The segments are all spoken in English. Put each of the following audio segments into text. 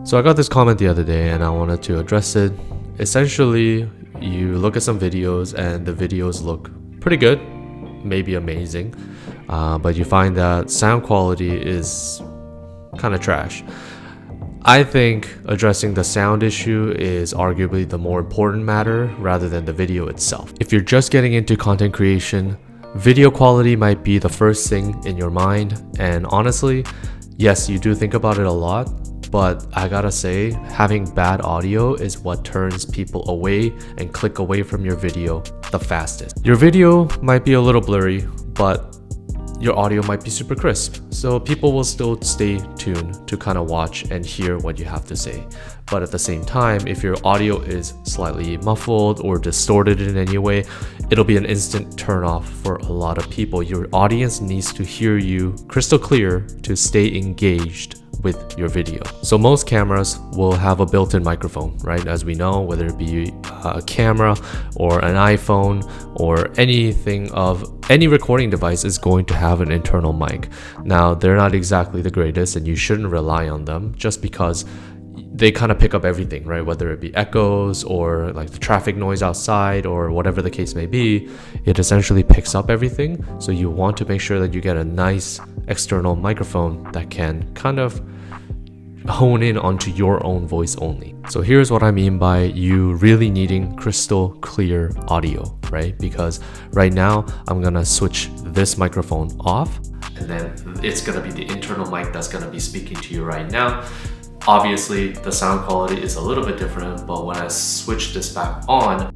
So I got this comment the other day and I wanted to address it. Essentially, you look at some videos and the videos look pretty good, maybe amazing, but you find that sound quality is kind of trash. I think addressing the sound issue is arguably the more important matter rather than the video itself. If you're just getting into content creation, video quality might be the first thing in your mind, and honestly, yes, you do think about it a lot, but I gotta say, having bad audio is what turns people away and click away from your video the fastest. Your video might be a little blurry, but your audio might be super crisp, so people will still stay tuned to kind of watch and hear what you have to say. But at the same time, if your audio is slightly muffled or distorted in any way, it'll be an instant turn off for a lot of people. Your audience needs to hear you crystal clear to stay engaged with your video. So most cameras will have a built-in microphone, right? As we know, whether it be a camera or an iPhone or anything of any recording device is going to have an internal mic. Now, they're not exactly the greatest and you shouldn't rely on them just because they kind of pick up everything, right? Whether it be echoes or like the traffic noise outside or whatever the case may be, it essentially picks up everything. So you want to make sure that you get a nice external microphone that can kind of hone in onto your own voice only. So here's what I mean by you really needing crystal clear audio, right? Because right now I'm gonna switch this microphone off and then it's gonna be the internal mic that's gonna be speaking to you right now. Obviously, the sound quality is a little bit different, but when I switch this back on,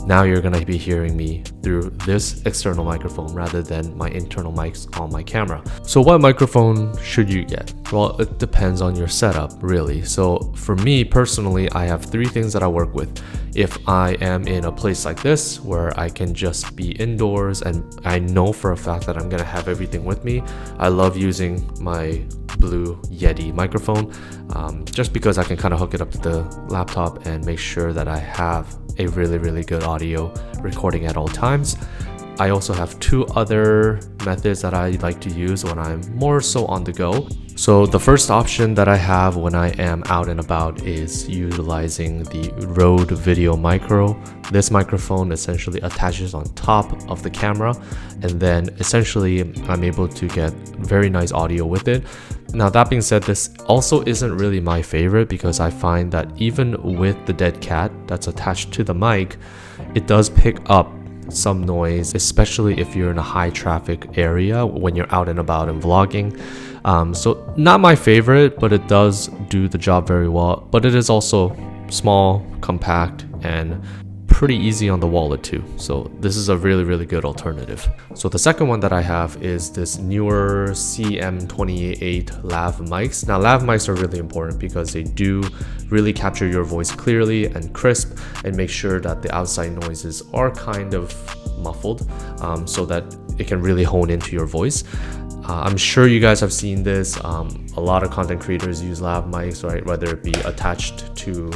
now you're gonna be hearing me through this external microphone rather than my internal mics on my camera. So what microphone should you get? Well, it depends on your setup, really. So for me personally, I have three things that I work with. If I am in a place like this where I can just be indoors and I know for a fact that I'm gonna have everything with me, I love using my Blue Yeti microphone just because I can kind of hook it up to the laptop and make sure that I have a really good audio recording at all times. I also have two other methods that I like to use when I'm more so on the go. So the first option that I have when I am out and about is utilizing the Rode Video Micro. This microphone essentially attaches on top of the camera, and then essentially I'm able to get very nice audio with it. Now that being said, this also isn't really my favorite because I find that even with the dead cat that's attached to the mic, it does pick up some noise, especially if you're in a high traffic area when you're out and about and vlogging. So not my favorite, but it does do the job very well. But it is also small, compact, and pretty easy on the wallet too. So this is a really good alternative. So the second one that I have is this newer CM28 lav mics. Now lav mics are really important because they do really capture your voice clearly and crisp and make sure that the outside noises are kind of muffled so that it can really hone into your voice. I'm sure you guys have seen this. A lot of content creators use lav mics, right? Whether it be attached to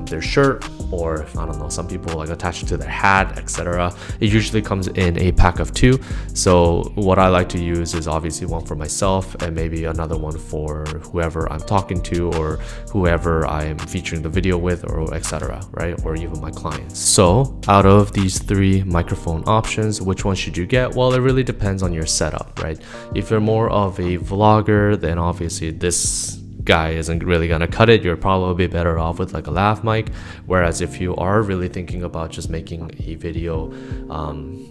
their shirt or I don't know, some people like attach it to their hat, etc. It usually comes in a pack of two. So what I like to use is obviously one for myself and maybe another one for whoever I'm talking to or whoever I am featuring the video with or etc. right? Or even my clients. So out of these three microphone options, which one should you get? Well, it really depends on your setup, right? If you're more of a vlogger, then obviously this guy isn't really gonna cut it. You're probably better off with like a lav mic. Whereas if you are really thinking about just making a video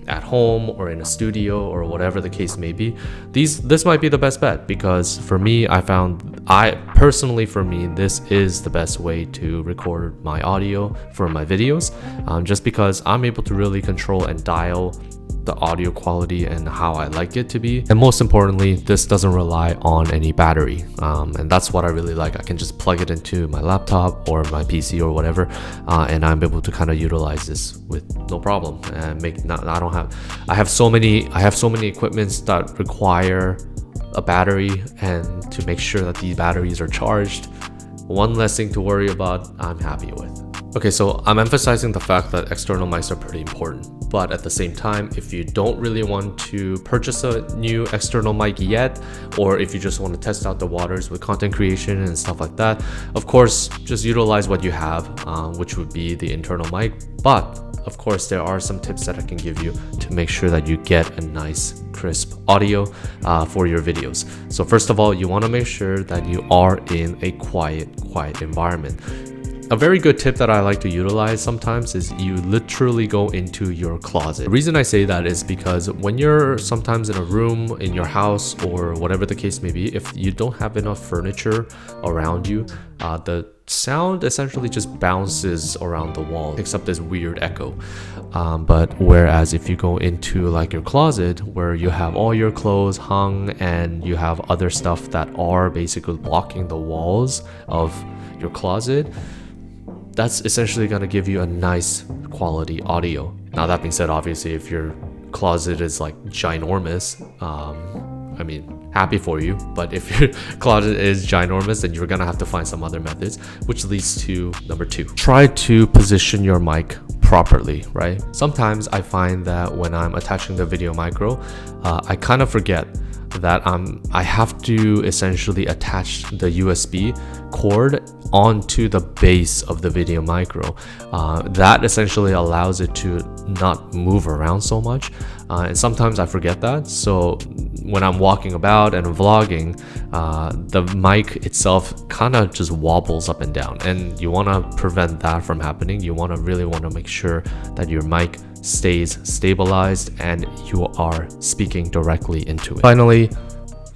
at home or in a studio or whatever the case may be, this might be the best bet, because for me, for me, this is the best way to record my audio for my videos, just because I'm able to really control and dial the audio quality and how I like it to be. And most importantly, this doesn't rely on any battery. And that's what I really like. I can just plug it into my laptop or my PC or whatever, and I'm able to kind of utilize this with no problem. And I have so many equipments that require a battery, and to make sure that these batteries are charged, one less thing to worry about, I'm happy with. Okay, so I'm emphasizing the fact that external mics are pretty important. But at the same time, if you don't really want to purchase a new external mic yet, or if you just want to test out the waters with content creation and stuff like that, of course, just utilize what you have, which would be the internal mic. But of course, there are some tips that I can give you to make sure that you get a nice, crisp audio for your videos. So first of all, you want to make sure that you are in a quiet environment. A very good tip that I like to utilize sometimes is you literally go into your closet. The reason I say that is because when you're sometimes in a room in your house or whatever the case may be, if you don't have enough furniture around you, the sound essentially just bounces around the wall, picks up this weird echo. But whereas if you go into like your closet where you have all your clothes hung and you have other stuff that are basically blocking the walls of your closet, that's essentially going to give you a nice quality audio. Now that being said, obviously if your closet is like ginormous, I mean, happy for you, but if your closet is ginormous, then you're gonna have to find some other methods, which leads to number 2. Try to position your mic properly, right? Sometimes I find that when I'm attaching the Video Micro, I kind of forget that I have to essentially attach the USB cord onto the base of the Video Micro. That essentially allows it to not move around so much, and sometimes I forget that. So when I'm walking about and vlogging, the mic itself kind of just wobbles up and down, and you want to prevent that from happening. You really want to make sure that your mic stays stabilized and you are speaking directly into it. Finally,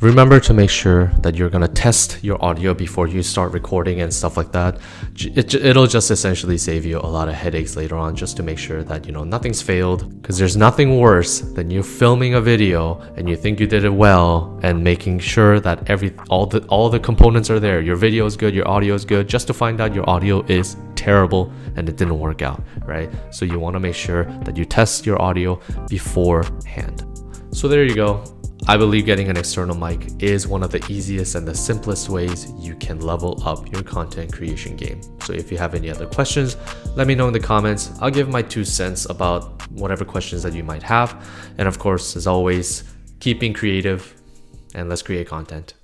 remember to make sure that you're going to test your audio before you start recording and stuff like that. It'll just essentially save you a lot of headaches later on, just to make sure that, you know, nothing's failed, because there's nothing worse than you filming a video and you think you did it well and making sure that all the components are there. Your video is good, your audio is good, just to find out your audio is terrible and it didn't work out, right? So you want to make sure that you test your audio beforehand. So there you go. I believe getting an external mic is one of the easiest and the simplest ways you can level up your content creation game. So if you have any other questions, let me know in the comments. I'll give my 2 cents about whatever questions that you might have. And of course, as always, keep being creative and let's create content.